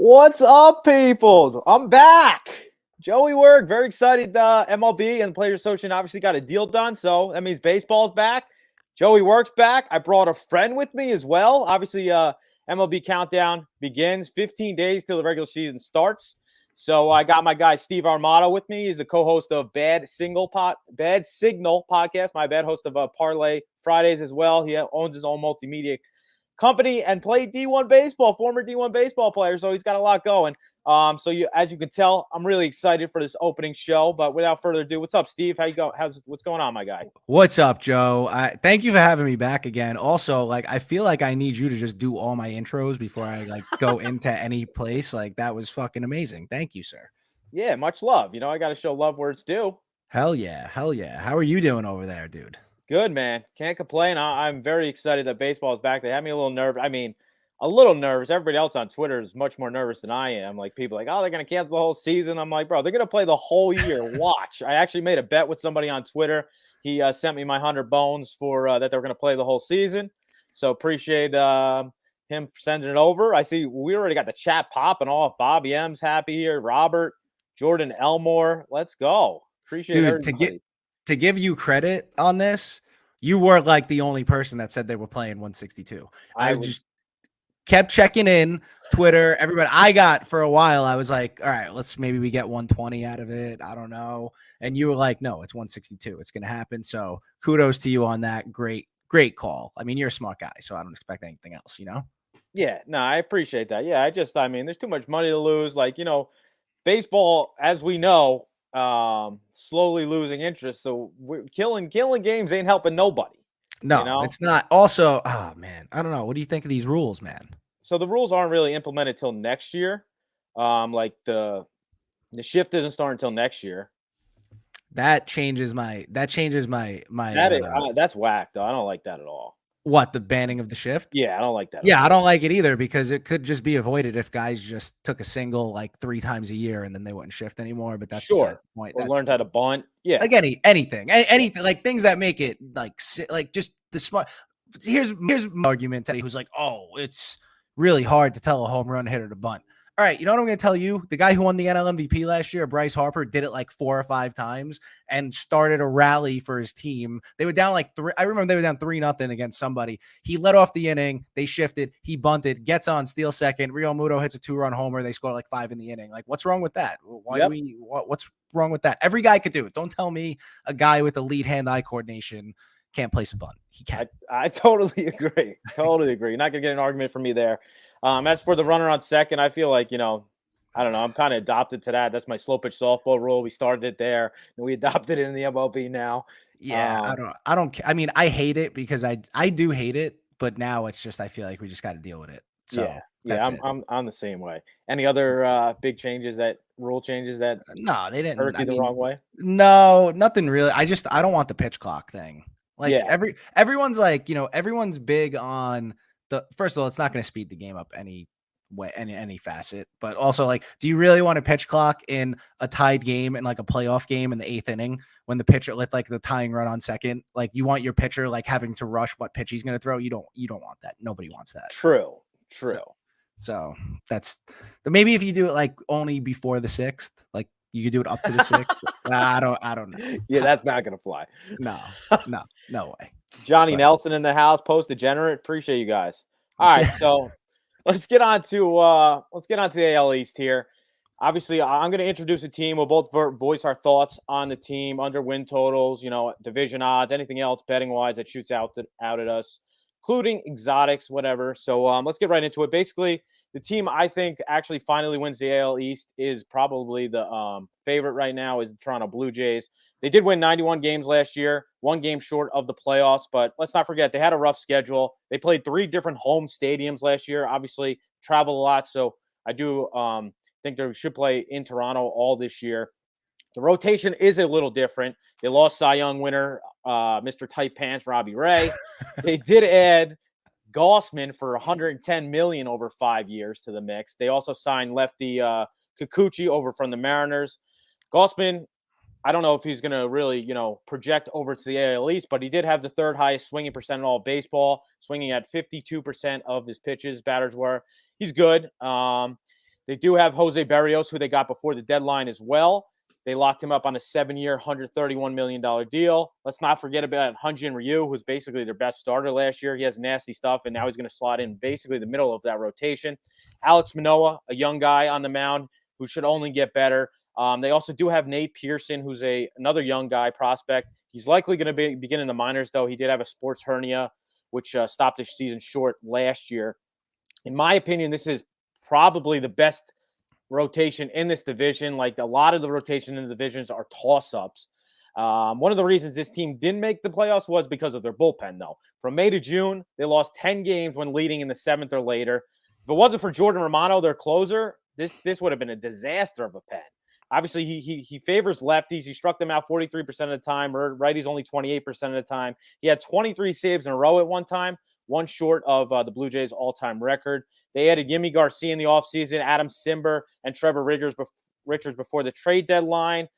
What's up, people? I'm back. Joey Work, very excited. MLB and Players Association obviously got a deal done, so that means baseball's back. Joey Work's back. I brought a friend with me as well. Obviously, MLB countdown begins. 15 days till the regular season starts. So I got my guy Steve Armato with me. He's the co-host of Bad Signal podcast. My bad, host of Parlay Fridays as well. He owns his own multimedia company and played D1 baseball, former D1 baseball player. So he's got a lot going. As you can tell, I'm really excited for this opening show. But without further ado, what's up, Steve? How you go? What's going on, my guy? What's up, Joe? Thank you for having me back again. Also, I feel like I need you to just do all my intros before I go into any place. That was fucking amazing. Thank you, sir. Yeah, much love. I got to show love where it's due. Hell yeah. Hell yeah. How are you doing over there, dude? Good, man. Can't complain. I'm very excited that baseball is back. They had me a little nervous. A little nervous. Everybody else on Twitter is much more nervous than I am. People oh, they're going to cancel the whole season. I'm like, bro, they're going to play the whole year. Watch. I actually made a bet with somebody on Twitter. He sent me my 100 bones for that they're going to play the whole season. So appreciate him sending it over. I see we already got the chat popping off. Bobby M's happy here. Robert, Jordan Elmore. Let's go. Appreciate everybody. To give you credit on this, you were the only person that said they were playing 162. I just kept checking in Twitter, everybody. I got for a while. I was like, all right, maybe we get 120 out of it. I don't know. And you were like, no, it's 162. It's going to happen. So kudos to you on that. Great call. You're a smart guy, so I don't expect anything else, Yeah, no, I appreciate that. Yeah, there's too much money to lose. Baseball, as we know, slowly losing interest. So we're killing games ain't helping nobody. No, it's not. Also, oh man, I don't know. What do you think of these rules, man? So the rules aren't really implemented till next year. The shift doesn't start until next year. That changes my that's whack though. I don't like that at all. What, the banning of the shift? Yeah, I don't like that. Yeah, I don't like it either because it could just be avoided if guys just took a single 3 times a year and then they wouldn't shift anymore. But that's sure. The point. Or learned how to bunt. Yeah, anything, things that make it just the smart. Here's my argument today. Who's oh, it's really hard to tell a home run hitter to bunt. All right, you know what I'm going to tell you? The guy who won the NL MVP last year, Bryce Harper, did it 4 or 5 times and started a rally for his team. They were down 3. I remember they were down 3-0 against somebody. He led off the inning. They shifted. He bunted, gets on, steals second. Real Muto hits a 2-run homer. They score 5 in the inning. What's wrong with that? What's wrong with that? Every guy could do it. Don't tell me a guy with the lead hand-eye coordination can't place a bunt. He can. I totally agree. Totally agree. You're not going to get an argument from me there. As for the runner on second, I feel I don't know. I'm kind of adopted to that. That's my slow pitch softball rule. We started it there and we adopted it in the MLB now. Yeah, I don't. I hate it because I do hate it, but now it's just I feel like we just got to deal with it. So yeah, I'm the same way. Any other big changes rule changes that no, they didn't hurt you the wrong way? No, nothing really. I don't want the pitch clock thing. Everyone's everyone's big on the first of all, it's not going to speed the game up any way, any facet. But also, do you really want a pitch clock in a tied game and a playoff game in the 8th inning when the pitcher let the tying run on second? You want your pitcher having to rush what pitch he's going to throw? You don't want that. Nobody wants that. True. So that's maybe if you do it only before the 6th, you could do it up to the 6th. I don't know. Yeah, that's not gonna fly. No way. Johnny Nelson in the house, post degenerate. Appreciate you guys. All right, so let's get on to the AL East here. Obviously, I'm going to introduce a team. We'll both voice our thoughts on the team, under win totals, division odds, anything else betting wise that shoots out at us, including exotics, whatever. So let's get right into it. Basically, the team I think actually finally wins the AL East is probably the favorite right now is the Toronto Blue Jays. They did win 91 games last year, 1 game short of the playoffs, but let's not forget they had a rough schedule. They played 3 different home stadiums last year, obviously traveled a lot. So I do think they should play in Toronto all this year. The rotation is a little different. They lost Cy Young winner, Mr. Tight Pants, Robbie Ray. They did add Gossman for $110 million over 5 years to the mix. They also signed lefty Kikuchi over from the Mariners. Gossman, I don't know if he's going to really, project over to the AL East, but he did have the 3rd highest swinging percent in all baseball, swinging at 52% of his pitches, batters were. He's good. They do have Jose Berrios, who they got before the deadline as well. They locked him up on a 7-year, $131 million deal. Let's not forget about Hyun-Jin Ryu, who's basically their best starter last year. He has nasty stuff, and now he's going to slot in basically the middle of that rotation. Alex Manoah, a young guy on the mound who should only get better. They also do have Nate Pearson, who's another young guy prospect. He's likely going to begin in the minors, though. He did have a sports hernia, which stopped his season short last year. In my opinion, this is probably the best rotation in this division. Like, a lot of the rotation in the divisions are toss-ups. One of the reasons this team didn't make the playoffs was because of their bullpen, though. From May to June, they lost 10 games when leading in the 7th or later. If it wasn't for Jordan Romano, their closer, this would have been a disaster of a pen. Obviously, he favors lefties. He struck them out 43% of the time. Righties only 28% of the time. He had 23 saves in a row at one time, one short of the Blue Jays' all-time record. They added Yimi Garcia in the offseason, Adam Simber, and Trevor Richards before the trade deadline.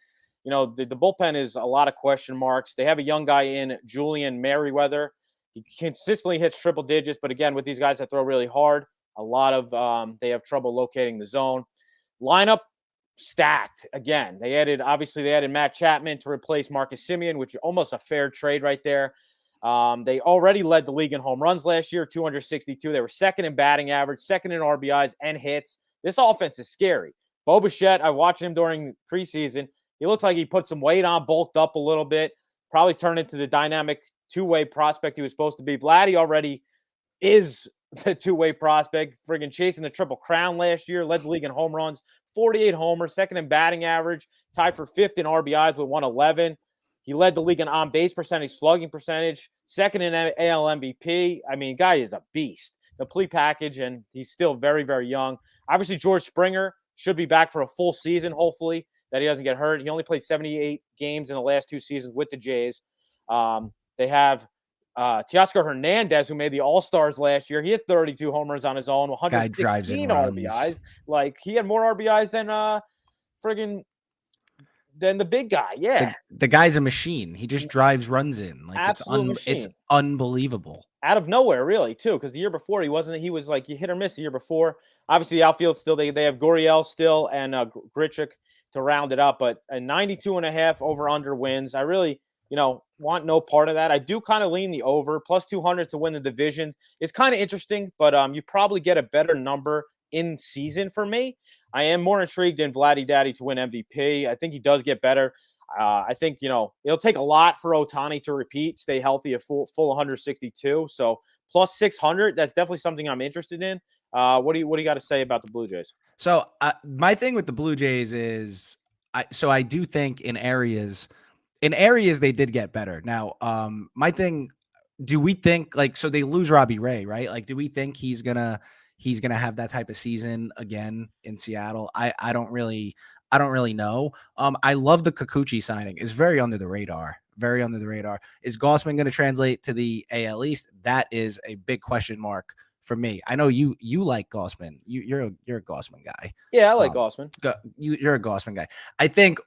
You know, the bullpen is a lot of question marks. They have a young guy in Julian Merriweather. He consistently hits triple digits, but again, with these guys that throw really hard, a lot of they have trouble locating the zone. Lineup stacked again. They added Matt Chapman to replace Marcus Semien, which is almost a fair trade right there. They already led the league in home runs last year, 262. They were second in batting average, second in RBIs and hits. This offense is scary. Bo Bichette, I watched him during preseason. He looks like he put some weight on, bulked up a little bit, probably turned into the dynamic two-way prospect he was supposed to be. Vladdy already is the two-way prospect, friggin' chasing the Triple Crown last year, led the league in home runs, 48 homers, second in batting average, tied for fifth in RBIs with 111. He led the league in on-base percentage, slugging percentage, second in AL MVP. I mean, guy is a beast, complete package, and he's still very, very young. Obviously, George Springer should be back for a full season, hopefully, that he doesn't get hurt. He only played 78 games in the last 2 seasons with the Jays. They have Teoscar Hernandez, who made the All-Stars last year. He hit 32 homers on his own, 116 RBIs. Like, he had more RBIs than the big guy. Yeah. The guy's a machine. He just drives runs in. Like, it's unbelievable. Out of nowhere, really, too, because the year before he was like hit or miss the year before. Obviously, the outfield still, they have Gurriel still and Grichuk to round it up, but a 92.5 over-under wins. I really, want no part of that. I do kind of lean the over. Plus 200 to win the division is kind of interesting, but you probably get a better number in season for me. I am more intrigued in Vladdy Daddy to win MVP. I think he does get better. I think, it'll take a lot for Ohtani to repeat, stay healthy, a full 162. So plus 600, that's definitely something I'm interested in. What do you got to say about the Blue Jays? So my thing with the Blue Jays is, I do think in areas they did get better. Now, my thing, do we think so they lose Robbie Ray, right? Like, do we think he's gonna have that type of season again in Seattle? I don't really know. I love the Kikuchi signing. It's very under the radar. Very under the radar. Is Gausman going to translate to the AL East? That is a big question mark for me. I know you like Gausman. You're a Gausman guy. Yeah, I like Gausman. You're a Gausman guy. I think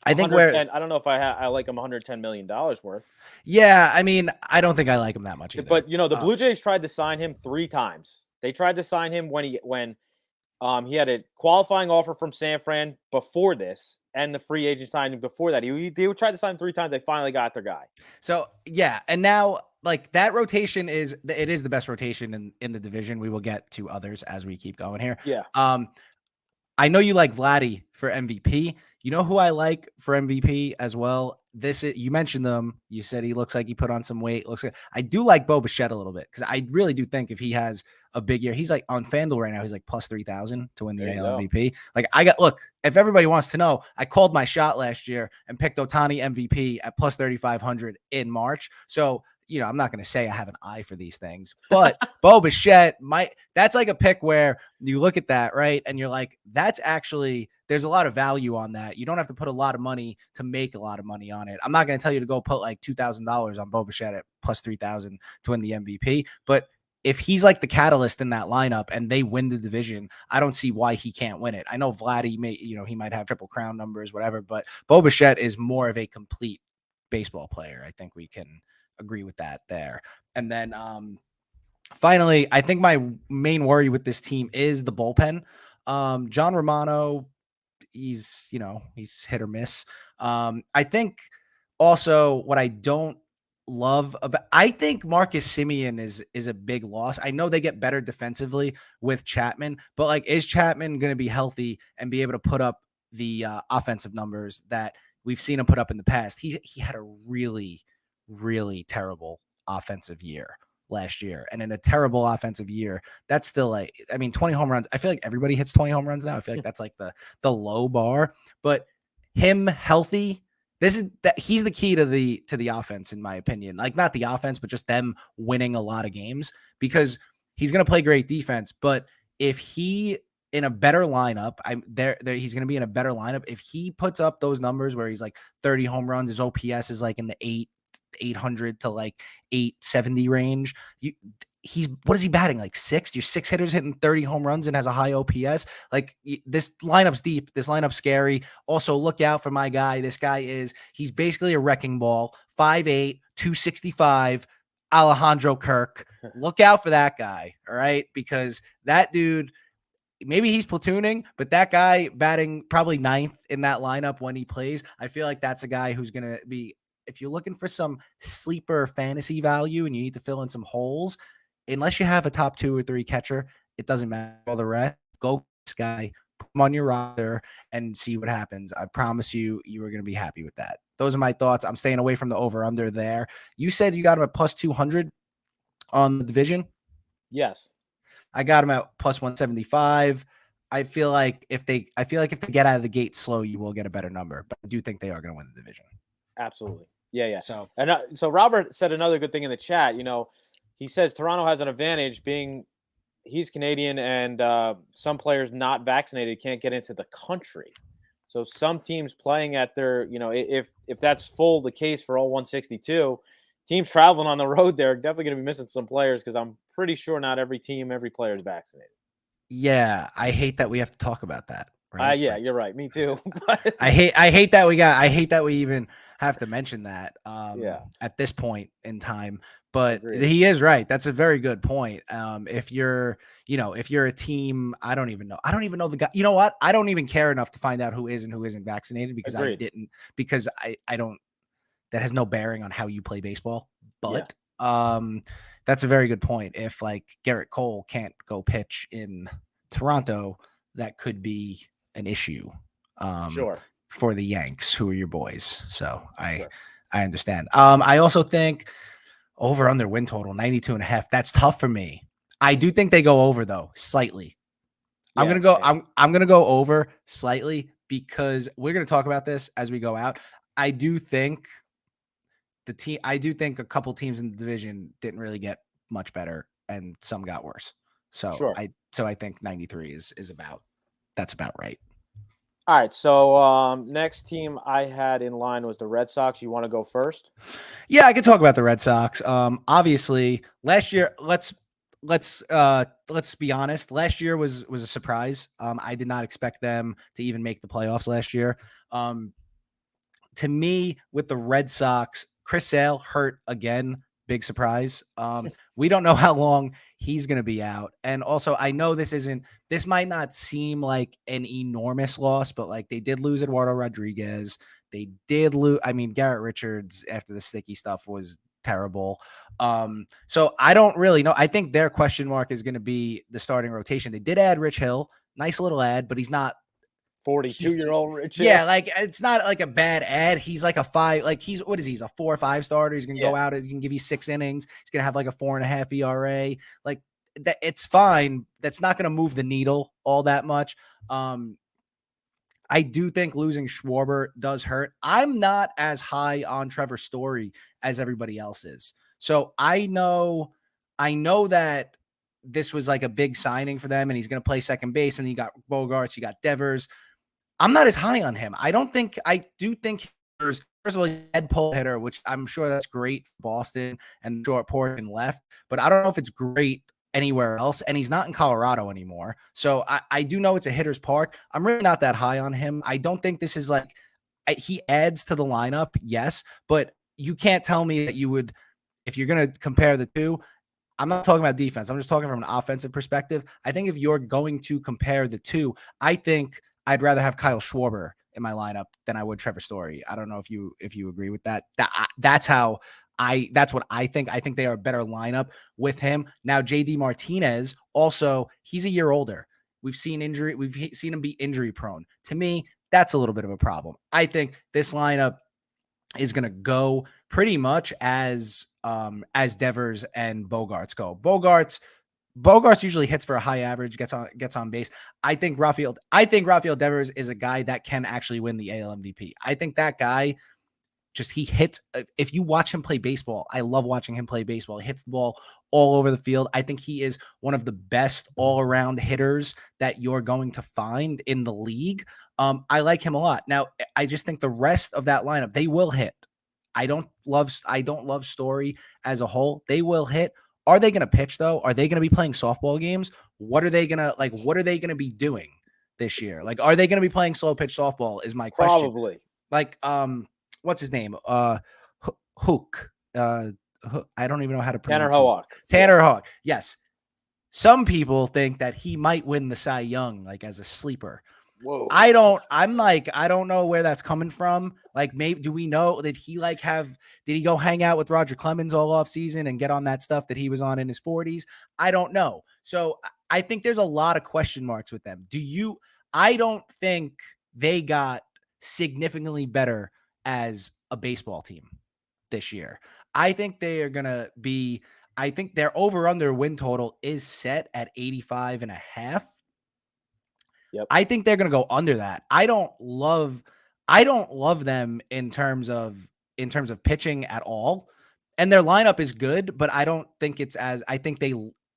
I don't know if I like him $110 million worth. Yeah, I mean, I don't think I like him that much either. But the Blue Jays tried to sign him 3 times. They tried to sign him when he had a qualifying offer from San Fran before this, and the free agent signing before that. He tried to sign him 3 times. They finally got their guy. So yeah, and now that rotation is the best rotation in the division. We will get to others as we keep going here. Yeah. I know you like Vladdy for MVP. You know who I like for MVP as well? You mentioned them. You said he looks like he put on some weight. I do like Bo Bichette a little bit because I really do think if he has a big year, he's like on FanDuel right now. He's like plus 3,000 to win the AL MVP. Like, if everybody wants to know, I called my shot last year and picked Ohtani MVP at plus 3,500 in March. So, I'm not going to say I have an eye for these things, but Bo Bichette that's like a pick where you look at that, right? And you're like, that's actually, there's a lot of value on that. You don't have to put a lot of money to make a lot of money on it. I'm not going to tell you to go put like $2,000 on Bo Bichette at plus 3,000 to win the MVP, but if he's like the catalyst in that lineup and they win the division, I don't see why he can't win it. I know Vladdy he might have Triple Crown numbers, whatever, but Bo Bichette is more of a complete baseball player. I think we can agree with that there. And then Finally, I think my main worry with this team is the bullpen. John Romano, he's hit or miss. I think also what I don't love about, I think Marcus Simeon is a big loss. I know they get better defensively with Chapman, but like, is Chapman going to be healthy and be able to put up the offensive numbers that we've seen him put up in the past? He had a really, really terrible offensive year last year, and in a terrible offensive year, that's still like, I mean, 20 home runs. I feel like everybody hits 20 home runs now. I feel like that's like the low bar, but him healthy, he's the key to the offense, in my opinion. Like, not the offense, but just them winning a lot of games, because he's going to play great defense. But if he in a better lineup, he's going to be in a better lineup. If he puts up those numbers where he's like 30 home runs, his OPS is like in the 800 to like 870 range. What is he batting, like sixth? Your six hitters hitting 30 home runs and has a high OPS. Like, this lineup's deep. This lineup's scary. Also, look out for my guy. This guy he's basically a wrecking ball. 5'8", 265, Alejandro Kirk. Look out for that guy. All right. Because that dude, maybe he's platooning, but that guy batting probably ninth in that lineup when he plays. I feel like that's a guy who's going to be, if you're looking for some sleeper fantasy value and you need to fill in some holes, unless you have a top 2 or 3 catcher, it doesn't matter. All the rest, go this guy, put him on your roster and see what happens. I promise you are going to be happy with that. Those are my thoughts. I'm staying away from the over-under there. You said you got him at plus 200 on the division? Yes. I got him at plus 175. I feel like if they get out of the gate slow, you will get a better number, but I do think they are going to win the division. Absolutely. Yeah. So Robert said another good thing in the chat. He says Toronto has an advantage being he's Canadian and some players not vaccinated can't get into the country. So some teams playing at their, if that's the case for all 162, teams traveling on the road, they're definitely going to be missing some players, because I'm pretty sure not every player is vaccinated. Yeah, I hate that we have to talk about that. Right? Yeah, you're right. Me too. I hate that we even have to mention that at this point in time. But Agreed. He is right. That's a very good point. If you're a team, I don't even know the guy. You know what? I don't even care enough to find out who is and who isn't vaccinated, because Agreed. I don't. That has no bearing on how you play baseball. But that's a very good point. If like Garrett Cole can't go pitch in Toronto, that could be an issue for the Yanks, who are your boys. So I understand. I also think over under win total 92.5. That's tough for me. I do think they go over though, slightly. I'm going to go over slightly, because we're going to talk about this as we go out. I do think a couple teams in the division didn't really get much better and some got worse. So I think 93 is that's about right. All right. So next team I had in line was the Red Sox. You want to go first? Yeah, I could talk about the Red Sox. Obviously last year, let's be honest. Last year was a surprise. I did not expect them to even make the playoffs last year. To me, with the Red Sox, Chris Sale hurt again. Big surprise. We don't know how long he's going to be out. And also, I know this might not seem like an enormous loss, but like, they did lose Eduardo Rodriguez. They did lose. I mean, Garrett Richards, after the sticky stuff, was terrible. So I don't really know. I think their question mark is going to be the starting rotation. They did add Rich Hill. Nice little ad, but he's not 42-year-old Rich. Yeah, like, it's not like a bad ad. He's like a 5, like he's a 4 or 5 starter. He's gonna go out, he's gonna give you 6 innings. He's gonna have like a 4.5 ERA. Like that, it's fine. That's not gonna move the needle all that much. I do think losing Schwarber does hurt. I'm not as high on Trevor Story as everybody else is. So I know that this was like a big signing for them, and he's gonna play second base. And you got Bogarts, you got Devers. I'm not as high on him. I do think first of all, head pull hitter, which I'm sure that's great for Boston and short portion left, but I don't know if it's great anywhere else. And he's not in Colorado anymore. So I do know it's a hitter's park. I'm really not that high on him. I don't think this is like, he adds to the lineup. Yes. But you can't tell me that you would, if you're going to compare the two, I'm not talking about defense. I'm just talking from an offensive perspective. I think if you're going to compare the two, I think I'd rather have Kyle Schwarber in my lineup than I would Trevor Story. I don't know if you agree with that. That's what I think. I think they are a better lineup with him. Now, JD Martinez, also, he's a year older. We've seen him be injury prone. To me, that's a little bit of a problem. I think this lineup is going to go pretty much as Devers and Bogarts go. Bogarts usually hits for a high average, gets on base. I think Rafael Devers is a guy that can actually win the AL MVP. I think that guy he hits. If you watch him play baseball, I love watching him play baseball. He hits the ball all over the field. I think he is one of the best all-around hitters that you're going to find in the league. I like him a lot. Now, I just think the rest of that lineup, they will hit. I don't love Story as a whole. They will hit. Are they going to pitch though? Are they going to be playing softball games? What are they going to be doing this year? Like, are they going to be playing slow pitch softball is my question. Probably. Like, what's his name? Hook. I don't even know how to pronounce it. Tanner Houck. Yes. Some people think that he might win the Cy Young, like as a sleeper. Whoa. I don't know where that's coming from. Like, maybe, do we know that did he go hang out with Roger Clemens all off season and get on that stuff that he was on in his 40s? I don't know. So I think there's a lot of question marks with them. I don't think they got significantly better as a baseball team this year. I think they are going to be, I think their over-under win total is set at 85.5. Yep. I think they're going to go under that. I don't love them in terms of pitching at all. And their lineup is good, but I don't think I think they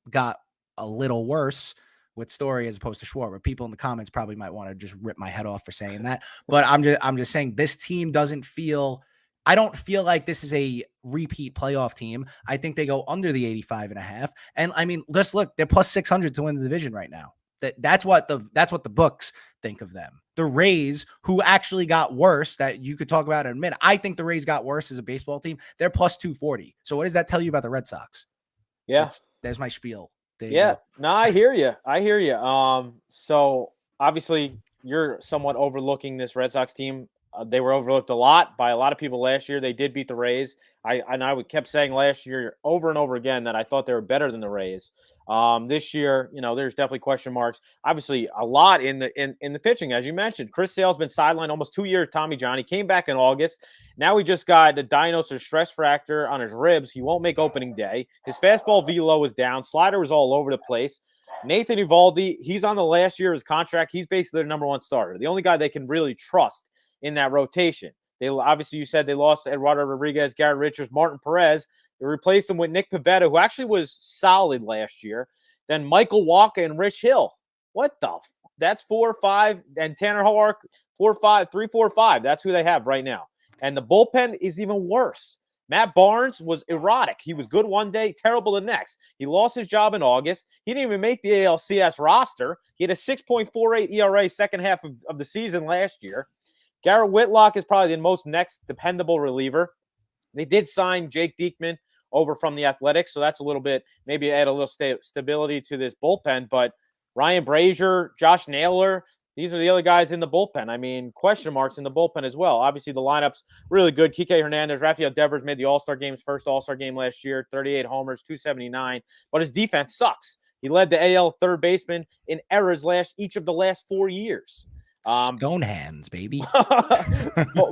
got a little worse with Story as opposed to Schwarber. People in the comments probably might want to just rip my head off for saying that, but I'm just saying this team I don't feel like this is a repeat playoff team. I think they go under the 85.5. And I mean, just look, they're plus 600 to win the division right now. That's what the books think of them. The Rays, who actually got worse, that you could talk about in a minute. I think the Rays got worse as a baseball team. They're plus 240. So what does that tell you about the Red Sox? Yeah. There's my spiel. Yeah. No, I hear you. So obviously you're somewhat overlooking this Red Sox team. They were overlooked a lot by a lot of people last year. They did beat the Rays. I kept saying last year over and over again that I thought they were better than the Rays. This year, there's definitely question marks. Obviously, a lot in the pitching, as you mentioned. Chris Sale's been sidelined almost 2 years. Tommy John, he came back in August. Now he just got a diagnosed with stress fracture on his ribs. He won't make opening day. His fastball velo was down. Slider was all over the place. Nathan Eovaldi, he's on the last year of his contract. He's basically their number one starter, the only guy they can really trust in that rotation. They obviously, you said they lost Eduardo Rodriguez, Garrett Richards, Martin Perez. They replaced him with Nick Pivetta, who actually was solid last year. Then Michael Walker and Rich Hill. What the? That's 4-5, and Tanner Houck 4-5, 3-4-5. That's who they have right now. And the bullpen is even worse. Matt Barnes was erratic. He was good one day, terrible the next. He lost his job in August. He didn't even make the ALCS roster. He had a 6.48 ERA second half of the season last year. Garrett Whitlock is probably the most next dependable reliever. They did sign Jake Diekman over from the Athletics, so that's a little bit, maybe add a little stability to this bullpen. But Ryan Brazier, Josh Naylor, these are the other guys in the bullpen. I mean, question marks in the bullpen as well. Obviously, the lineup's really good. Kike Hernandez, Rafael Devers made the All-Star game's first All-Star game last year, 38 homers, 279. But his defense sucks. He led the AL third baseman in errors each of the last 4 years. Stone hands, baby.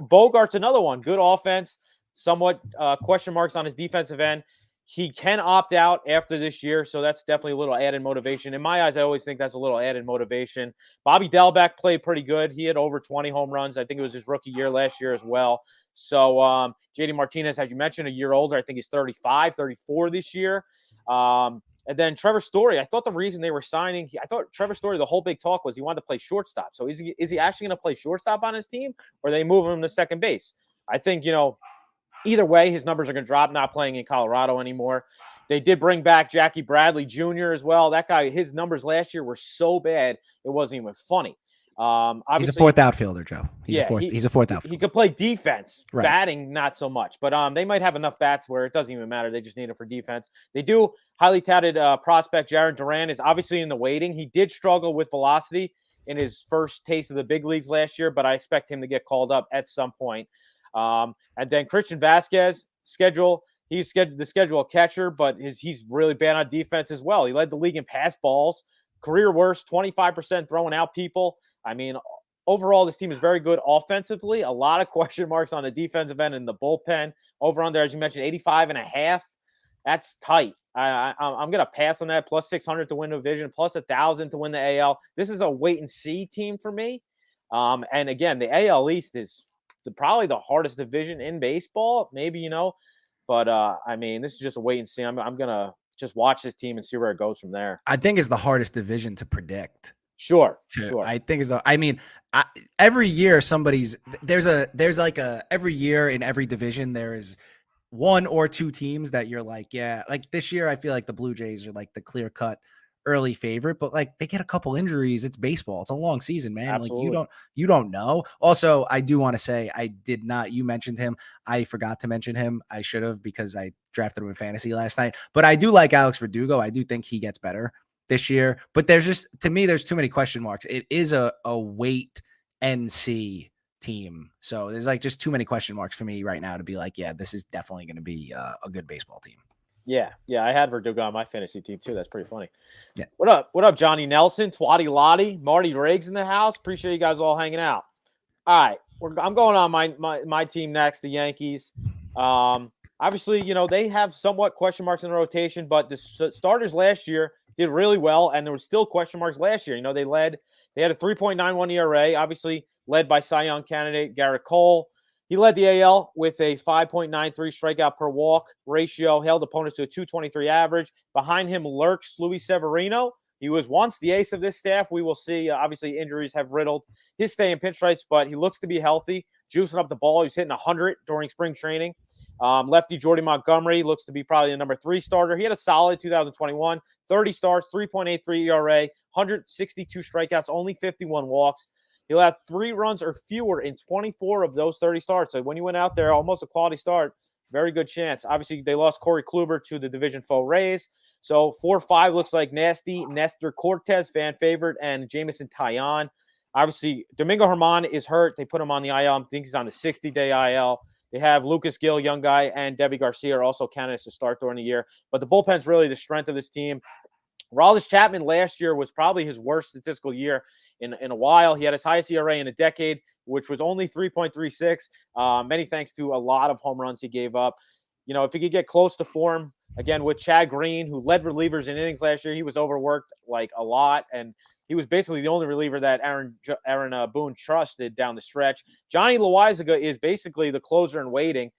Bogart's another one. Good offense. Somewhat question marks on his defensive end. He can opt out after this year, so that's definitely a little added motivation. In my eyes, I always think that's a little added motivation. Bobby Dalbec played pretty good. He had over 20 home runs. I think it was his rookie year last year as well. So JD Martinez, as you mentioned, a year older. I think he's 35, 34 this year. And then Trevor Story, I thought the reason they were signing, I thought Trevor Story, the whole big talk was he wanted to play shortstop. So is he actually going to play shortstop on his team, or are they moving him to second base? I think, either way, his numbers are going to drop, not playing in Colorado anymore. They did bring back Jackie Bradley Jr. as well. That guy, his numbers last year were so bad, it wasn't even funny. Obviously, he's a fourth outfielder, Joe. He's a fourth outfielder. He could play defense, right. Batting not so much, but they might have enough bats where it doesn't even matter. They just need him for defense. They do highly touted prospect Jarren Duran is obviously in the waiting. He did struggle with velocity in his first taste of the big leagues last year, but I expect him to get called up at some point. And then Christian Vasquez he's the schedule catcher, but he's really bad on defense as well. He led the league in pass balls. Career worst, 25% throwing out people. I mean, overall, this team is very good offensively. A lot of question marks on the defensive end and the bullpen. Over under, as you mentioned, 85.5. That's tight. I'm going to pass on that. Plus 600 to win the division, plus 1,000 to win the AL. This is a wait-and-see team for me. And again, the AL East is probably the hardest division in baseball. Maybe, But, I mean, this is just a wait-and-see. I'm going to just watch this team and see where it goes from there. I think it's the hardest division to predict. Sure. I think every year every year in every division, there is one or two teams that you're like, yeah, like this year, I feel like the Blue Jays are like the clear cut early favorite, but like they get a couple injuries. It's baseball. It's a long season, man. Absolutely. Like you don't know. Also, I do want to say you mentioned him. I forgot to mention him. I should have because I drafted him in fantasy last night, but I do like Alex Verdugo. I do think he gets better this year, but there's too many question marks. It is a wait and see team. So there's like just too many question marks for me right now to be like, yeah, this is definitely going to be a good baseball team. Yeah. I had Verdugo on my fantasy team too. That's pretty funny. Yeah. What up, Johnny Nelson, Twatty Lottie, Marty Riggs in the house. Appreciate you guys all hanging out. All right. I'm going on my team next, the Yankees. Obviously, they have somewhat question marks in the rotation, but the starters last year did really well, and there were still question marks last year. They had a 3.91 ERA, obviously led by Cy Young candidate Garrett Cole. He led the AL with a 5.93 strikeout per walk ratio, held opponents to a 223 average. Behind him lurks Luis Severino. He was once the ace of this staff. We will see. Obviously, injuries have riddled his stay in pinstripes, but he looks to be healthy, juicing up the ball. He's hitting 100 during spring training. Lefty Jordy Montgomery looks to be probably the number 3 starter. He had a solid 2021, 30 starts, 3.83 ERA, 162 strikeouts, only 51 walks. He'll have 3 runs or fewer in 24 of those 30 starts. So when you went out there, almost a quality start, very good chance. Obviously, they lost Corey Kluber to the division foe Rays. So 4-5 looks like nasty. Nestor Cortez, fan favorite, and Jameson Taillon. Obviously, Domingo Germán is hurt. They put him on the IL. I think he's on the 60-day IL. They have Lucas Gill, young guy, and Debbie Garcia are also candidates to start during the year. But the bullpen's really the strength of this team. Aroldis Chapman last year was probably his worst statistical year in a while. He had his highest ERA in a decade, which was only 3.36. Many thanks to a lot of home runs he gave up. If he could get close to form, again, with Chad Green, who led relievers in innings last year, he was overworked like a lot, and he was basically the only reliever that Aaron Boone trusted down the stretch. Johnny Loizaga is basically the closer in waiting.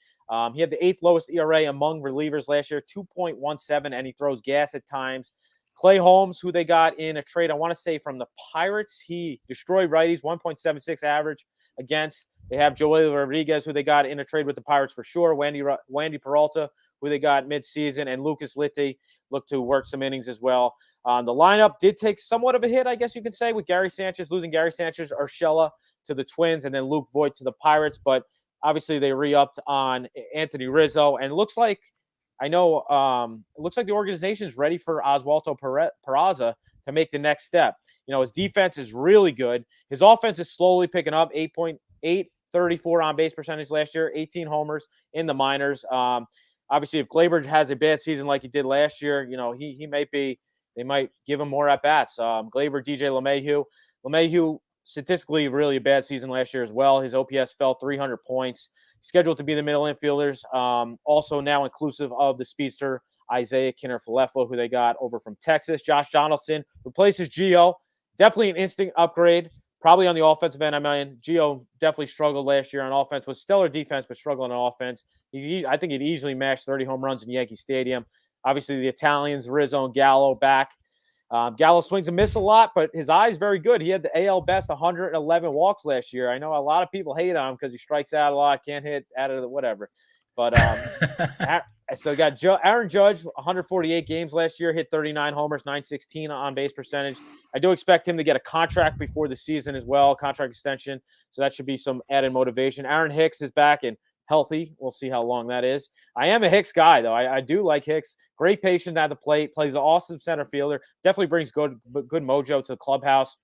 He had the 8th lowest ERA among relievers last year, 2.17, and he throws gas at times. Clay Holmes, who they got in a trade, I want to say from the Pirates, he destroyed righties, 1.76 average against. They have Joel Rodriguez, who they got in a trade with the Pirates for sure. Wandy Peralta, who they got midseason, and Lucas Litte looked to work some innings as well. The lineup did take somewhat of a hit, I guess you can say, with Gary Sanchez, losing Gary Sanchez, Urshela to the Twins, and then Luke Voigt to the Pirates. But obviously they re-upped on Anthony Rizzo, and it looks like the organization is ready for Oswaldo Peraza to make the next step. His defense is really good. His offense is slowly picking up, 8.834 on base percentage last year, 18 homers in the minors. Obviously, if Gleyber has a bad season like he did last year, they might give him more at bats. Gleyber, DJ LeMahieu, statistically really a bad season last year as well. His OPS fell 300 points. Scheduled to be the middle infielders, also now inclusive of the speedster Isaiah Kinner-Falefo, who they got over from Texas. Josh Donaldson replaces Gio. Definitely an instant upgrade, probably on the offensive end. I mean, Gio definitely struggled last year on offense, with stellar defense, but struggling on offense. I think he'd easily match 30 home runs in Yankee Stadium. Obviously, the Italians, Rizzo and Gallo back. Gallo swings and misses a lot, but his eye is very good. He had the AL best 111 walks last year. I know a lot of people hate on him because he strikes out a lot, can't hit out of the whatever. But so we got Aaron Judge, 148 games last year, hit 39 homers, 916 on base percentage. I do expect him to get a contract before the season as well, contract extension. So that should be some added motivation. Aaron Hicks is back and healthy. We'll see how long that is. I am a Hicks guy, though. I do like Hicks. Great patient at the plate, plays an awesome center fielder, definitely brings good mojo to the clubhouse.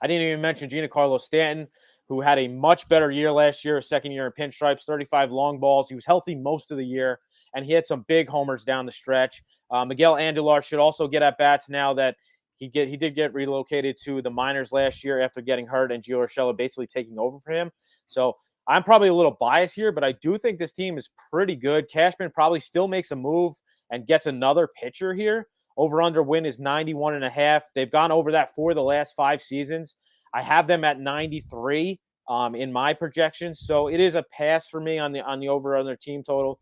I didn't even mention Giancarlo Stanton, who had a much better year last year, second year in pinstripes, 35 long balls. He was healthy most of the year, and he had some big homers down the stretch. Miguel Andujar should also get at bats now that he did get relocated to the minors last year after getting hurt, and Gio Urshela basically taking over for him. So I'm probably a little biased here, but I do think this team is pretty good. Cashman probably still makes a move and gets another pitcher here. Over-under win is 91.5. They've gone over that for the last 5 seasons. I have them at 93 in my projections, so it is a pass for me on the over-under team total.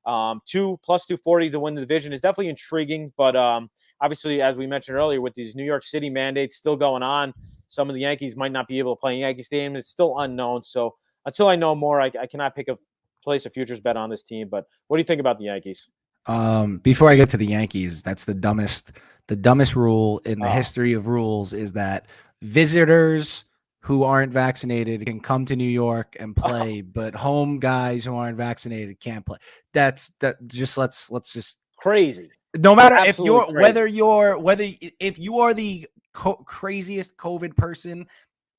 2+240 to win the division is definitely intriguing, but obviously, as we mentioned earlier, with these New York City mandates still going on, some of the Yankees might not be able to play in Yankee Stadium. It's still unknown, so until I know more, I cannot place a futures bet on this team. But what do you think about the Yankees? Before I get to the Yankees, that's the dumbest rule in the history of rules is that visitors who aren't vaccinated can come to New York and play, but home guys who aren't vaccinated can't play. Let's just crazy. No matter if you're if you are the craziest COVID person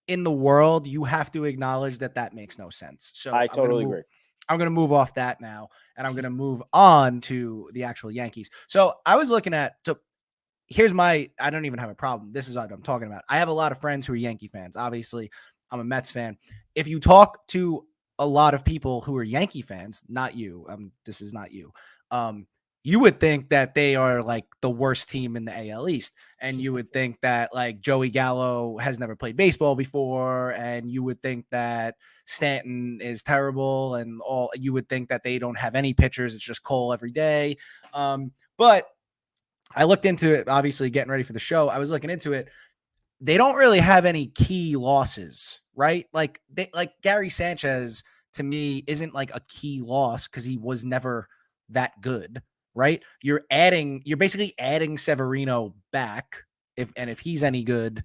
in the world, you have to acknowledge that makes no sense. So I totally agree. I'm going to move off that now, and I'm going to move on to the actual Yankees. So I was looking at, I don't even have a problem. This is what I'm talking about. I have a lot of friends who are Yankee fans. Obviously, I'm a Mets fan. If you talk to a lot of people who are Yankee fans, not you, this is not you, you would think that they are like the worst team in the AL East. And you would think that like Joey Gallo has never played baseball before. And you would think that Stanton is terrible, and you would think that they don't have any pitchers. It's just Cole every day. But I looked into it, obviously getting ready for the show. I was looking into it. They don't really have any key losses, right? Like Gary Sanchez to me isn't like a key loss because he was never that good, right? You're basically adding Severino back. If he's any good,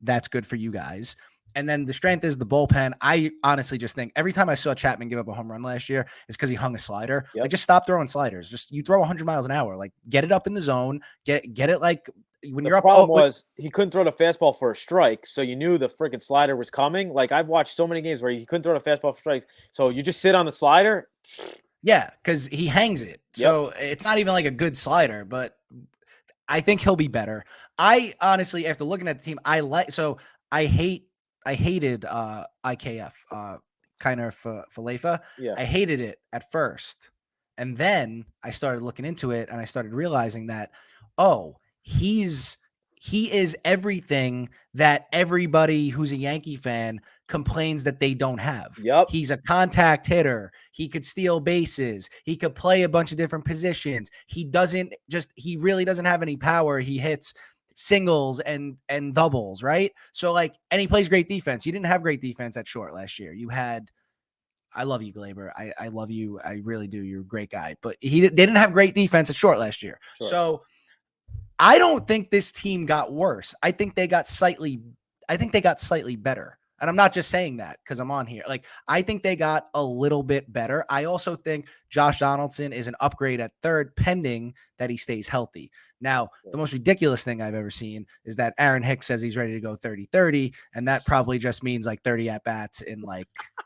that's good for you guys. And then the strength is the bullpen. I honestly just think every time I saw Chapman give up a home run last year, it's because he hung a slider. Yep. Like, just stop throwing sliders. Just you throw 100 miles an hour. Like, get it up in the zone. Get it like when you're up. The problem was he couldn't throw the fastball for a strike, so you knew the freaking slider was coming. Like, I've watched so many games where he couldn't throw the fastball for strike, so you just sit on the slider. Yeah, because he hangs it. So it's not even like a good slider, but I think he'll be better. I honestly, after looking at the team, I hated IKF, Kiner Falefa. Yeah. I hated it at first. And then I started looking into it and I started realizing that, he is everything that everybody who's a Yankee fan complains that they don't have. Yep. He's a contact hitter. He could steal bases. He could play a bunch of different positions. He really doesn't have any power. He hits singles and doubles, right? So and he plays great defense. You didn't have great defense at short last year. I love you, Glaber. I love you. I really do. You're a great guy. But they didn't have great defense at short last year. Sure. So I don't think this team got worse. I think they got slightly better. And I'm not just saying that because I'm on here. I think they got a little bit better. I also think Josh Donaldson is an upgrade at third, pending that he stays healthy. Now, the most ridiculous thing I've ever seen is that Aaron Hicks says he's ready to go 30-30, and that probably just means 30 at-bats in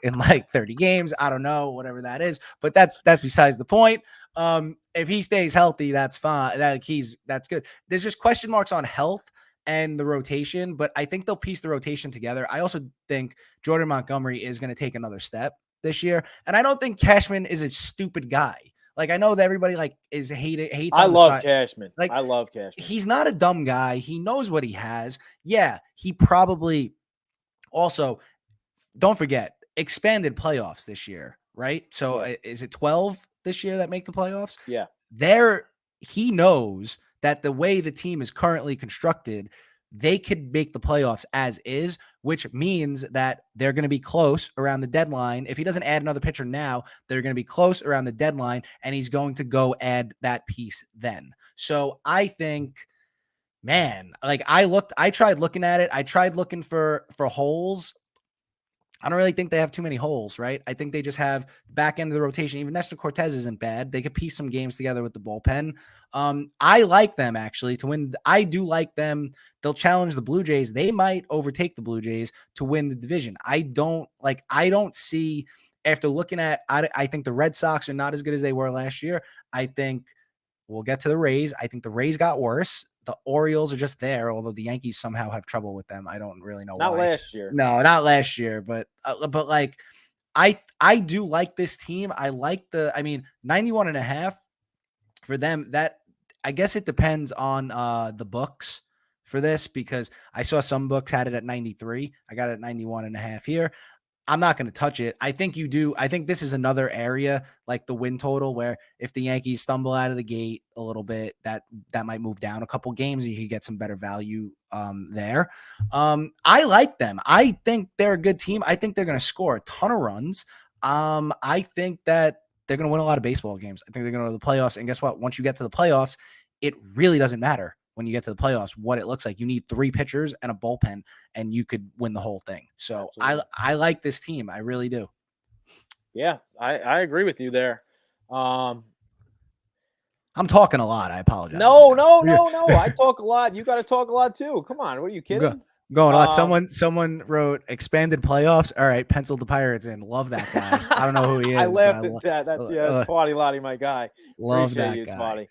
30 games. I don't know, whatever that is, but that's besides the point. If he stays healthy, that's fine. That's good. There's just question marks on health and the rotation, but I think they'll piece the rotation together. I also think Jordan Montgomery is going to take another step this year, and I don't think Cashman is a stupid guy. I know that everybody hates. I love Cashman. I love Cashman. He's not a dumb guy. He knows what he has. Yeah, he probably also, don't forget, expanded playoffs this year, right? So is it 12 this year that make the playoffs? Yeah. He knows that the way the team is currently constructed, they could make the playoffs as is, which means that they're going to be close around the deadline. If he doesn't add another pitcher now, they're going to be close around the deadline, and he's going to go add that piece then. So I think, man, like I tried looking at it. I tried looking for holes. I don't really think they have too many holes, right? I think they just have back end of the rotation. Even Nestor Cortez isn't bad. They could piece some games together with the bullpen. I like them actually to win. I do like them. They'll challenge the Blue Jays. They might overtake the Blue Jays to win the division. I don't see, after looking at, I think the Red Sox are not as good as they were last year. I think we'll get to the Rays. I think the Rays got worse. The Orioles are just there, although the Yankees somehow have trouble with them. I don't really know why. Not last year. No, not last year, but like I do like this team. I like 91.5 for them. That, I guess it depends on the books for this, because I saw some books had it at 93. I got it at 91.5 here. I'm not going to touch it. I think you do. I think this is another area like the win total where if the Yankees stumble out of the gate a little bit, that might move down a couple games and you could get some better value there. I like them. I think they're a good team. I think they're going to score a ton of runs. I think that they're going to win a lot of baseball games. I think they're going to go to the playoffs. And guess what? Once you get to the playoffs, it really doesn't matter when you get to the playoffs what it looks like. You need 3 pitchers and a bullpen, and you could win the whole thing. So I like this team. I really do. Yeah, I agree with you there. I'm talking a lot. I apologize. No. I talk a lot. You got to talk a lot too. Come on. What are you kidding? Going a lot. Someone wrote expanded playoffs. All right, penciled the Pirates in. Love that guy. I don't know who he is. I laughed at that. That's Twatty Lottie, my guy. Love Appreciate that you, guy. Twatty.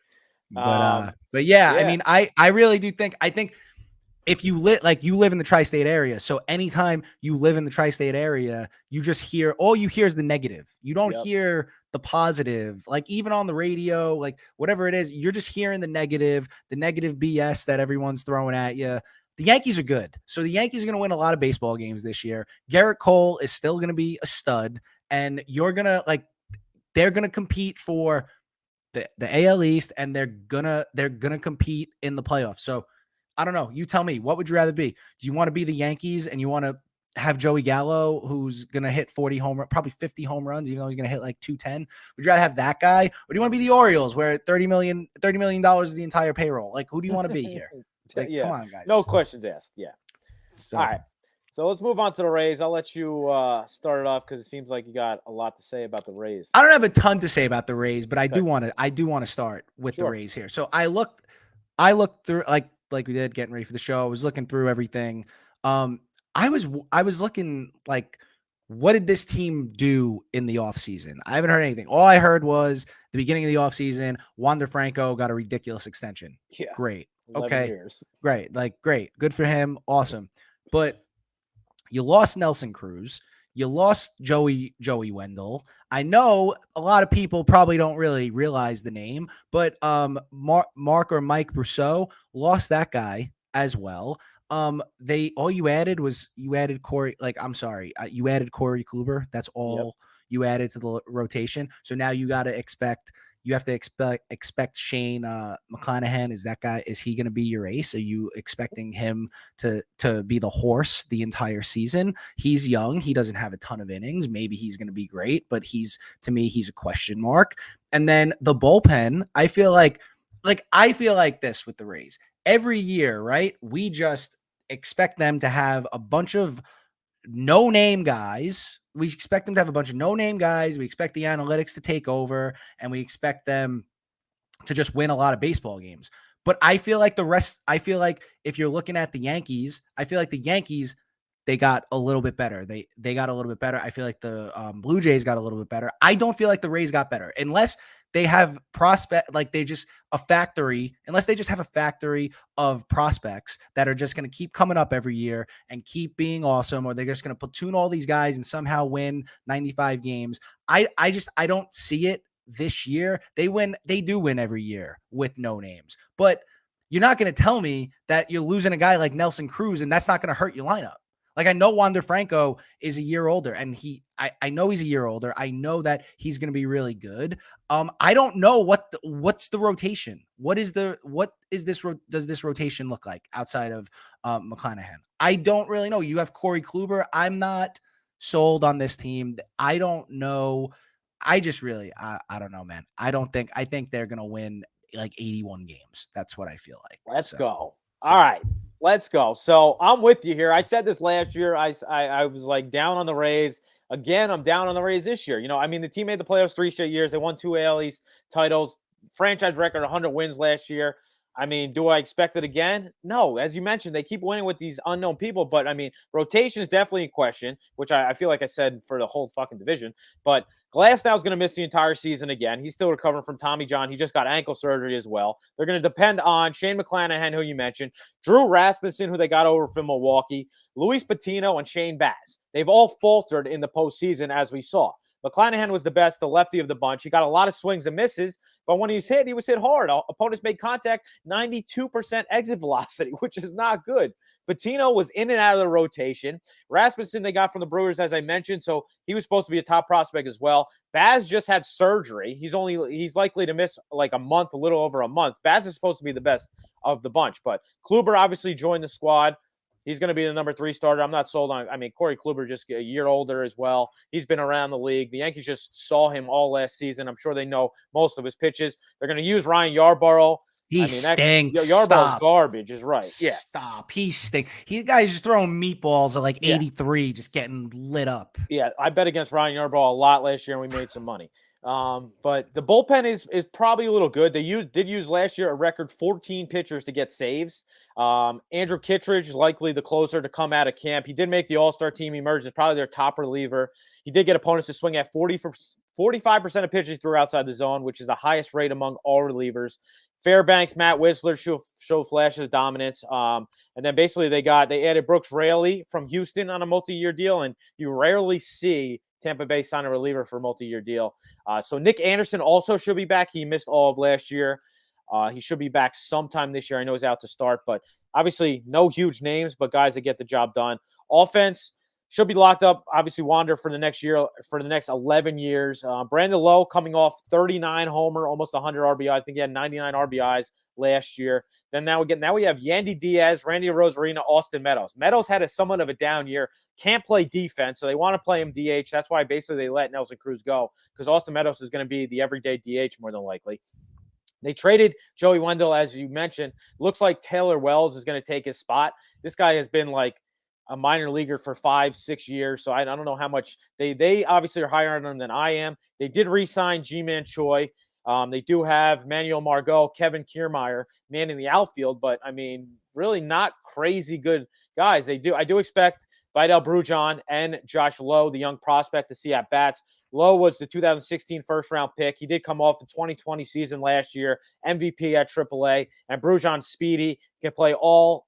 But yeah, I mean, I really do think, if you live in the tri-state area, so anytime you live in the tri-state area, you just all you hear is the negative. You don't hear the positive, like even on the radio, like whatever it is, you're just hearing the negative BS that everyone's throwing at you. The Yankees are good. So the Yankees are going to win a lot of baseball games this year. Garrett Cole is still going to be a stud, and they're going to compete for the AL East, and they're gonna compete in the playoffs. So I don't know. You tell me, what would you rather be? Do you want to be the Yankees and you want to have Joey Gallo, who's gonna hit 40 probably 50 home runs, even though he's gonna hit like 210? Would you rather have that guy, or do you want to be the Orioles, where $30 million is the entire payroll? Like, who do you want to be here? Like, come on, guys. No questions asked. Yeah. So. All right. So let's move on to the Rays. I'll let you start it off because it seems like you got a lot to say about the Rays. I don't have a ton to say about the Rays, but I do want to start with the Rays here. So I looked through like we did getting ready for the show. I was looking through everything. I was looking like, what did this team do in the offseason? I haven't heard anything. All I heard was the beginning of the offseason, Wander Franco got a ridiculous extension. Yeah. Great. Okay. Years. Great. Like, great. Good for him. Awesome. But you lost Nelson Cruz. You lost Joey Wendell. I know a lot of people probably don't really realize the name, but Mike Brousseau lost that guy as well. You added Corey. You added Corey Kluber. That's all you added to the rotation. So now you got to expect. You have to expect Shane McClanahan. Is he going to be your ace? Are you expecting him to be the horse the entire season? He's young. He doesn't have a ton of innings. Maybe he's going to be great, but to me, he's a question mark. And then the bullpen, I feel like this with the Rays every year, right? We just expect them to have a bunch of no-name guys. We expect them to have a bunch of no-name guys. We expect the analytics to take over, and we expect them to just win a lot of baseball games. But I feel like if you're looking at the Yankees, I feel like the Yankees, they got a little bit better. They got a little bit better. I feel like the Blue Jays got a little bit better. I don't feel like the Rays got better unless they have unless they just have a factory of prospects that are just going to keep coming up every year and keep being awesome, or they're just going to platoon all these guys and somehow win 95 games. I don't see it this year. They do win every year with no names, but you're not going to tell me that you're losing a guy like Nelson Cruz and that's not going to hurt your lineup. Like, I know Wander Franco is a year older, and I know he's a year older. I know that he's going to be really good. I don't know what's the rotation. Does this rotation look like outside of McClanahan? I don't really know. You have Corey Kluber. I'm not sold on this team. I don't know. I just really, I don't know, man. I think they're going to win like 81 games. That's what I feel like. Let's go. All right. Let's go. So I'm with you here. I said this last year. I was like down on the Rays. Again, I'm down on the Rays this year. I mean, the team made the playoffs 3 straight years. They won 2 AL East titles, franchise record 100 wins last year. I mean, do I expect it again? No. As you mentioned, they keep winning with these unknown people. But, I mean, rotation is definitely in question, which I feel like I said for the whole fucking division. But Glasnow is going to miss the entire season again. He's still recovering from Tommy John. He just got ankle surgery as well. They're going to depend on Shane McClanahan, who you mentioned, Drew Rasmussen, who they got over from Milwaukee, Luis Patino, and Shane Baz. They've all faltered in the postseason, as we saw. McClanahan was the best, the lefty of the bunch. He got a lot of swings and misses, but when he was hit hard. Opponents made contact, 92% exit velocity, which is not good. Patino was in and out of the rotation. Rasmussen they got from the Brewers, as I mentioned, so he was supposed to be a top prospect as well. Baz just had surgery. He's likely to miss like a month, a little over a month. Baz is supposed to be the best of the bunch, but Kluber obviously joined the squad. He's going to be the number 3 starter. I'm not sold on. I mean, Corey Kluber just a year older as well. He's been around the league. The Yankees just saw him all last season. I'm sure they know most of his pitches. They're going to use Ryan Yarborough. He stinks. Yarborough's garbage is right. Yeah. Stop. He stinks. He guy's just throwing meatballs at like 83, just getting lit up. Yeah, I bet against Ryan Yarborough a lot last year, and we made some money. But the bullpen is probably a little good. They did use last year a record 14 pitchers to get saves. Andrew Kittredge is likely the closer to come out of camp. He did make the All-Star team. He emerged as probably their top reliever. He did get opponents to swing at 45% of pitches through outside the zone, which is the highest rate among all relievers. Fairbanks, Matt Whistler show flashes of dominance. And then basically they added Brooks Raley from Houston on a multi-year deal, and you rarely see Tampa Bay sign a reliever for a multi-year deal. So Nick Anderson also should be back. He missed all of last year. He should be back sometime this year. I know he's out to start, but obviously no huge names, but guys that get the job done. Offense should be locked up. Obviously Wander for the next 11 years. Brandon Lowe coming off 39 homer, almost 100 RBIs. I think he had 99 RBIs last year. Then now we have Yandy Diaz, Randy Rosarina, Austin Meadows. Meadows had somewhat of a down year. Can't play defense, so they want to play him DH. That's why basically they let Nelson Cruz go, because Austin Meadows is going to be the everyday DH more than likely. They traded Joey Wendell, as you mentioned. Looks like Taylor Wells is going to take his spot. This guy has been like a minor leaguer for 5-6 years, so I don't know how much they obviously are higher on him than I am. They did re-sign G-Man Choi. They do have Manuel Margot, Kevin Kiermaier, man in the outfield, but I mean, really not crazy good guys. I do expect Vidal Brujan and Josh Lowe, the young prospect, to see at bats. Lowe was the 2016 first-round pick. He did come off the 2020 season last year, MVP at AAA, and Brujan's speedy, can play all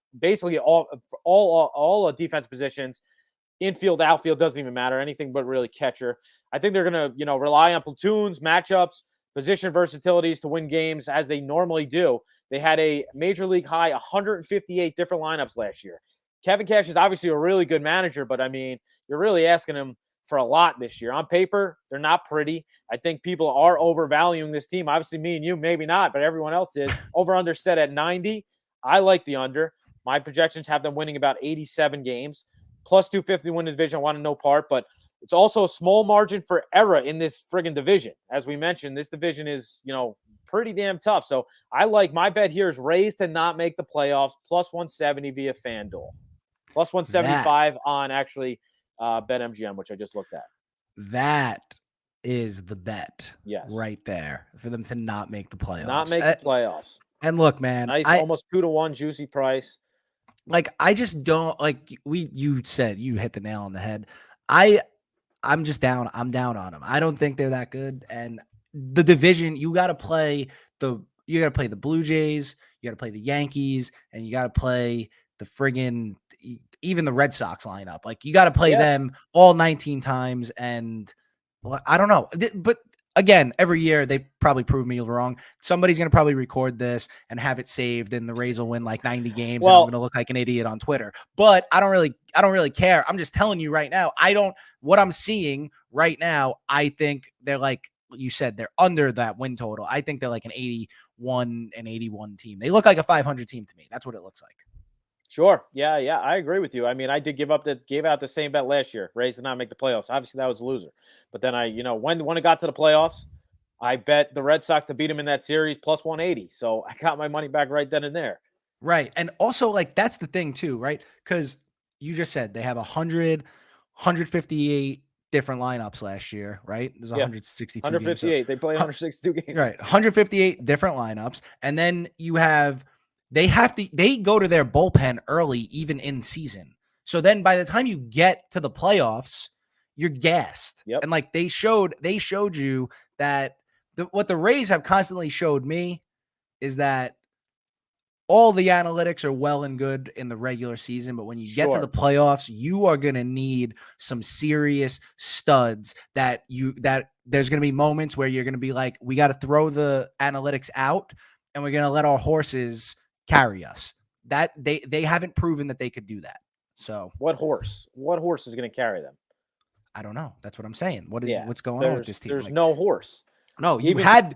defense positions. Infield, outfield, doesn't even matter. Anything but really catcher. I think they're going to, rely on platoons, matchups, position versatilities to win games as they normally do. They had a major league high 158 different lineups last year. Kevin Cash is obviously a really good manager, but I mean, you're really asking him for a lot this year. On paper, they're not pretty. I think people are overvaluing this team. Obviously, me and you, maybe not, but everyone else is. Over-under set at 90. I like the under. My projections have them winning about 87 games. Plus 250 win the division. I want to know part, but it's also a small margin for error in this friggin' division. As we mentioned, this division is, pretty damn tough. So I like my bet here is Rays to not make the playoffs, plus 170 via FanDuel. Plus 175 on actually BetMGM, which I just looked at. That is the bet. Yes. Right there for them to not make the playoffs. Not make the playoffs. And look, man. Nice, almost 2-1 juicy price. Like, I just don't you said, you hit the nail on the head. I'm just down. I'm down on them. I don't think they're that good. And the division, you got to play the Blue Jays, you got to play the Yankees, and you got to play the friggin' even the Red Sox lineup. Like, you got to play them all 19 times. And I don't know, but again, every year they probably prove me wrong. Somebody's going to probably record this and have it saved, and the Rays will win like 90 games, and I'm going to look like an idiot on Twitter. But I don't really care. I'm just telling you right now. What I'm seeing right now, I think they're like you said, they're under that win total. I think they're like an 81 team. They look like a 500 team to me. That's what it looks like. Sure. Yeah. I agree with you. I mean, I did gave out the same bet last year. Rays did not make the playoffs. Obviously, that was a loser. But then when it got to the playoffs, I bet the Red Sox to beat them in that series plus 180. So I got my money back right then and there. Right. And also, like, that's the thing too, right? Because you just said they have 158 different lineups last year, right? There's 162 158. Games, so, they play 162 games. Right. 158 different lineups. And then they go to their bullpen early, even in season. So then by the time you get to the playoffs, you're gassed. Yep. And like they showed you that what the Rays have constantly showed me is that all the analytics are well and good in the regular season, but when you get to the playoffs, you are going to need some serious studs that there's going to be moments where you're going to be like, we got to throw the analytics out and we're going to let our horses carry us. That they haven't proven that they could do that. So what horse is going to carry them? I don't know. That's what I'm saying. What's going on with this team? There's no horse. No, you had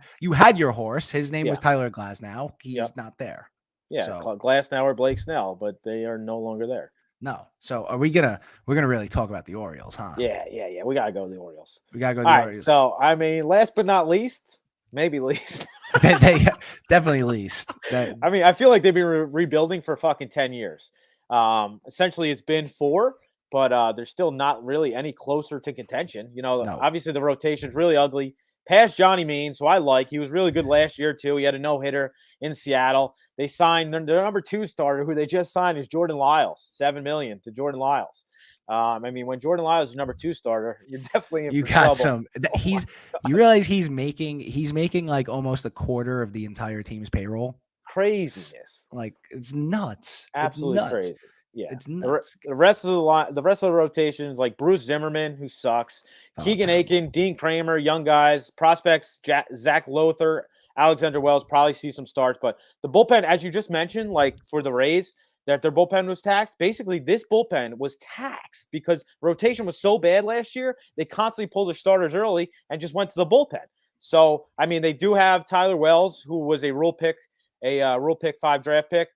your horse. His name was Tyler Glasnow. He's not there. Yeah, so, Glasnow or Blake Snell, but they are no longer there. No. So we're gonna really talk about the Orioles, huh? Yeah. We gotta go to the Orioles. Orioles. Right, so I mean, last but not least, maybe least. they definitely least. I mean, I feel like they've been rebuilding for fucking 10 years. Essentially, it's been 4, but they're still not really any closer to contention. Obviously the rotation's really ugly. Past Johnny Means, who I like. He was really good last year, too. He had a no-hitter in Seattle. They signed their number 2 starter, who they just signed, is Jordan Lyles, $7 million to Jordan Lyles. I mean, when Jordan Lyles is number 2 starter, you're definitely in for trouble. Some. You realize he's making like almost a quarter of the entire team's payroll. Craziness. Like it's nuts. Absolutely it's nuts. Crazy. Yeah, it's nuts. The rest of the rotations, like Bruce Zimmerman, who sucks, Keegan Aiken, Dean Kramer, young guys, prospects, Zach Lothar, Alexander Wells probably see some starts, but the bullpen, as you just mentioned, like for the Rays, that their bullpen was taxed. Basically, this bullpen was taxed because rotation was so bad last year. They constantly pulled their starters early and just went to the bullpen. So, I mean, they do have Tyler Wells, who was a Rule Pick 5 draft pick.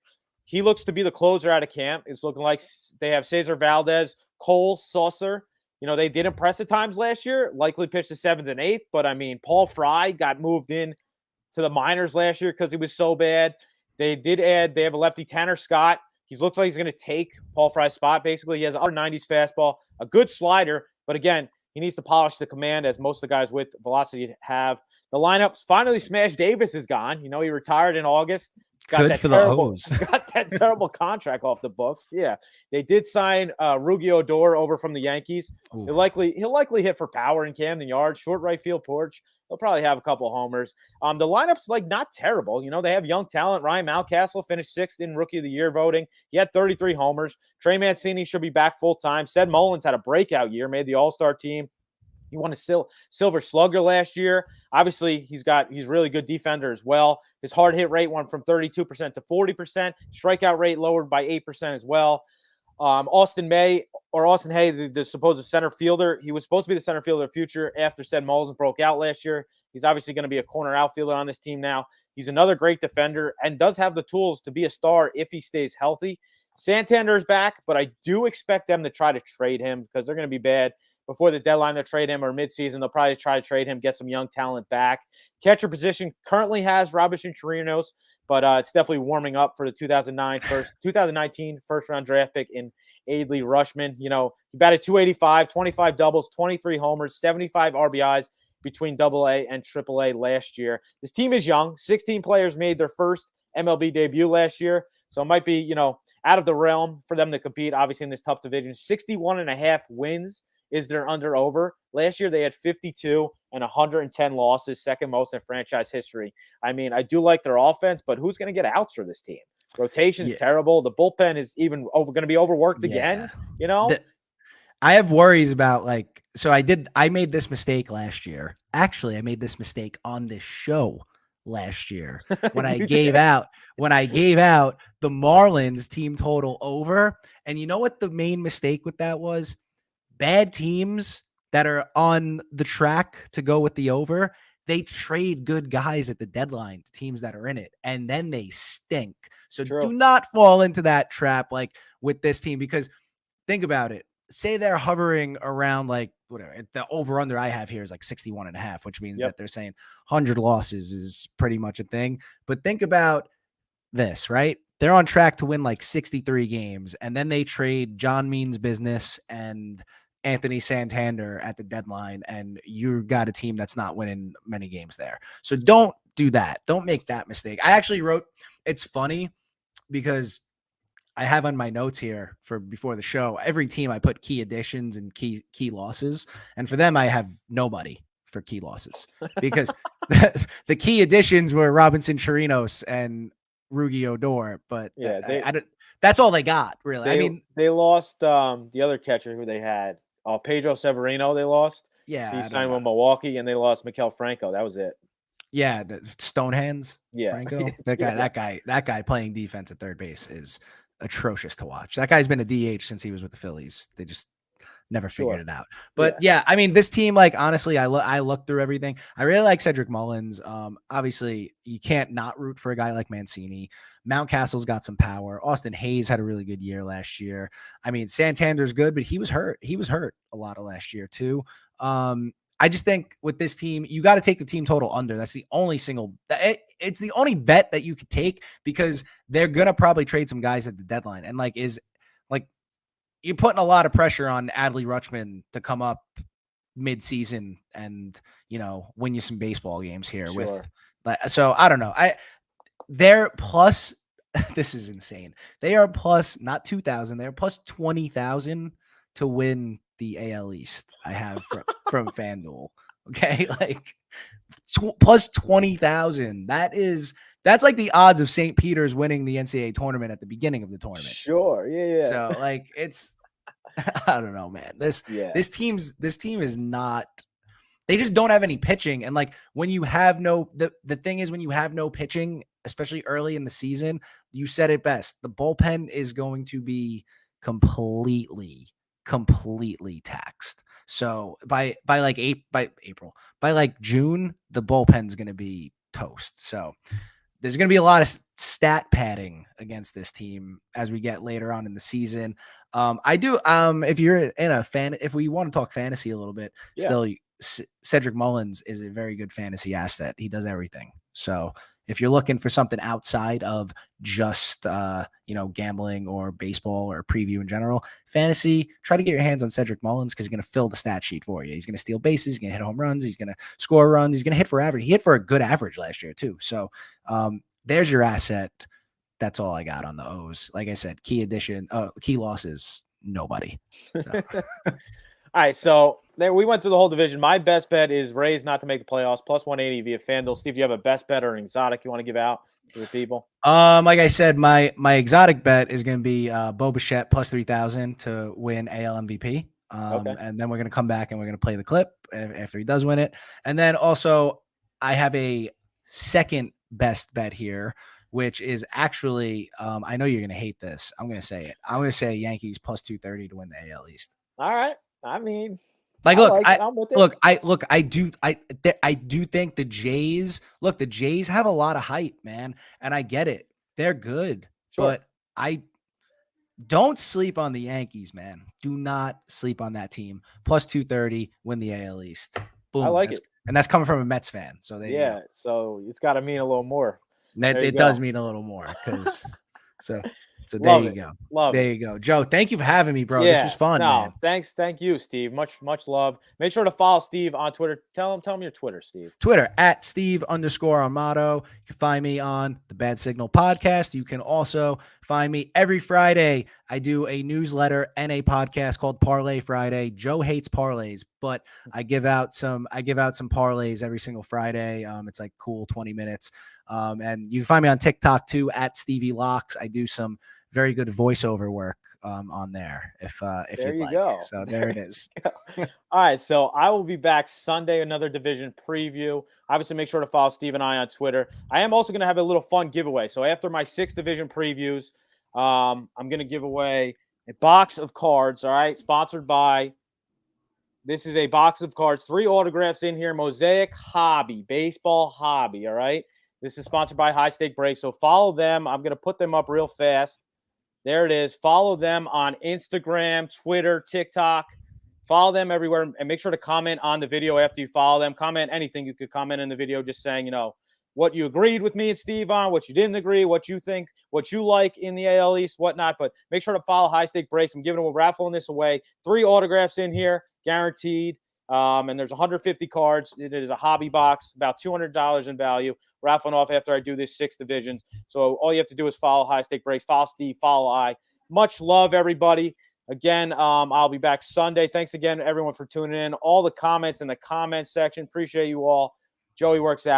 He looks to be the closer out of camp. It's looking like they have Cesar Valdez, Cole, Saucer. They did impress at times last year, likely pitched the 7th and 8th. But, I mean, Paul Fry got moved in to the minors last year because he was so bad. They have a lefty, Tanner Scott. He looks like he's going to take Paul Fry's spot, basically. He has a 190s fastball, a good slider. But, again, he needs to polish the command, as most of the guys with velocity have. The lineup finally, Smash Davis is gone. He retired in August. Good for the O's. Got that terrible contract off the books. Yeah, they did sign Rugi Odor over from the Yankees. He'll likely hit for power in Camden Yards, short right field porch. He'll probably have a couple of homers. The lineup's like not terrible. They have young talent. Ryan Mountcastle finished 6th in Rookie of the Year voting. He had 33 homers. Trey Mancini should be back full time. Sed Mullins had a breakout year, made the All-Star team. He won a Silver Slugger last year. Obviously, he's really good defender as well. His hard hit rate went from 32% to 40%. Strikeout rate lowered by 8% as well. Austin Hay, the supposed center fielder, he was supposed to be the center fielder of the future after Sed Mullins broke out last year. He's obviously going to be a corner outfielder on this team now. He's another great defender and does have the tools to be a star if he stays healthy. Santander's back, but I do expect them to try to trade him because they're going to be bad. Before the deadline, they'll trade him, or midseason, they'll probably try to trade him, get some young talent back. Catcher position currently has Robinson Chirinos, but it's definitely warming up for the 2019 first-round draft pick in Adley Rushman. He batted .285, 25 doubles, 23 homers, 75 RBIs between AA and AAA last year. This team is young. 16 players made their first MLB debut last year. So it might be, out of the realm for them to compete, obviously, in this tough division. 61.5 wins is their under-over. Last year, they had 52 and 110 losses, second most in franchise history. I mean, I do like their offense, but who's going to get outs for this team? Rotation's terrible. The bullpen is even going to be overworked again, I have worries about, I made this mistake last year. Actually, I made this mistake on this show last year when I You gave did. out the Marlins team total over. And you know what the main mistake with that was? Bad teams that are on the track to go with the over, they trade good guys at the deadline to teams that are in it, and then they stink. So True. do not fall into that trap like with this team, because think about it. Say they're hovering around like whatever the over under I have here is like 61.5, which means Yep. that they're saying 100 losses is pretty much a thing. But think about this, right? They're on track to win like 63 games, and then they trade John Means Business and Anthony Santander at the deadline, and you got a team that's not winning many games there. So don't do that. Don't make that mistake. I actually wrote, it's funny because I have on my notes here for before the show, every team I put key additions and key losses. And for them, I have nobody for key losses because the key additions were Robinson Chirinos and Rugi Odor. But Yeah, I don't, that's all they got, really. I mean, they lost the other catcher who they had, Pedro Severino. They lost. yeah, He I don't signed know. with Milwaukee, and they lost Maikel Franco. That was it. Yeah, Stonehands, Yeah. Franco. That guy playing defense at third base is atrocious to watch. That guy's been a DH since he was with the Phillies. They just never figured it out. But yeah, I mean, this team, like, honestly, I looked through everything. I really like Cedric Mullins. Obviously, you can't not root for a guy like Mancini. Mountcastle's got some power. Austin Hayes had a really good year last year. I mean, Santander's good, but he was hurt. He was hurt a lot of last year too. I just think with this team, you got to take the team total under. That's the only it's the only bet that you could take because they're going to probably trade some guys at the deadline. And you're putting a lot of pressure on Adley Rutschman to come up mid-season and, win you some baseball games here so I don't know. They're plus, this is insane. They are plus not 2,000. They're plus 20,000 to win the AL East. I have from FanDuel. Okay. Plus 20,000. That's like the odds of St. Peter's winning the NCAA tournament at the beginning of the tournament. Sure. Yeah. So it's, I don't know, man. This team is not, they just don't have any pitching. And when you have the thing is when you have no pitching, especially early in the season, you said it best. The bullpen is going to be completely taxed. So by June, the bullpen's going to be toast. So there's going to be a lot of stat padding against this team as we get later on in the season. If you're in a fan, if we want to talk fantasy a little bit, still Cedric Mullins is a very good fantasy asset. He does everything. So if you're looking for something outside of just, gambling or baseball or preview in general, fantasy, try to get your hands on Cedric Mullins because he's going to fill the stat sheet for you. He's going to steal bases. He's going to hit home runs. He's going to score runs. He's going to hit for average. He hit for a good average last year too. So there's your asset. That's all I got on the O's. Like I said, key losses, nobody. So. All right, so there we went through the whole division. My best bet is Rays not to make the playoffs, plus 180 via FanDuel. Steve, do you have a best bet or an exotic you want to give out to the people? Like I said, my exotic bet is going to be Bo Bichette plus 3,000 to win AL MVP. Okay. And then we're going to come back and we're going to play the clip after he does win it. And then also I have a second best bet here, which is actually, I know you're going to hate this. I'm going to say it. I'm going to say Yankees plus 230 to win the AL East. All right. I mean, I do think the Jays have a lot of hype, man. And I get it. They're good, but I don't sleep on the Yankees, man. Do not sleep on that team. Plus 230, win the AL East. Boom. I like it. And that's coming from a Mets fan. So so it's got to mean a little more. It does mean a little more because So there you go. There you go. Joe, thank you for having me, bro. This was fun, man. Thanks. Thank you, Steve. Much love. Make sure to follow Steve on Twitter. Tell him your Twitter, Steve. Twitter at Steve_Armato. You can find me on the Bad Signal podcast. You can also find me every Friday. I do a newsletter and a podcast called Parlay Friday. Joe hates parlays, but I give out some parlays every single Friday. It's like cool 20 minutes. And you can find me on TikTok too at Stevie Locks. I do some very good voiceover work on there if There you'd you like. go. So there it is. All right, so I will be back Sunday, another division preview. Obviously, make sure to follow Steve and I on Twitter. I am also going to have a little fun giveaway. So after my 6 division previews, I'm going to give away a box of cards, all right, sponsored by – this is a box of cards, 3 autographs in here, Mosaic Hobby, baseball hobby, all right? This is sponsored by High Stake Break, so follow them. I'm going to put them up real fast. There it is. Follow them on Instagram, Twitter, TikTok. Follow them everywhere, and make sure to comment on the video after you follow them. Comment anything. You could comment in the video just saying, what you agreed with me and Steve on, what you didn't agree, what you think, what you like in the AL East, whatnot. But make sure to follow High Stake Breaks. I'm raffling this away. 3 autographs in here, guaranteed. And there's 150 cards. It is a hobby box, about $200 in value. Raffling off after I do this 6 divisions. So all you have to do is follow High Stake Breaks, follow Steve, follow I. Much love, everybody. Again, I'll be back Sunday. Thanks again, everyone, for tuning in. All the comments in the comment section. Appreciate you all. Joey works out.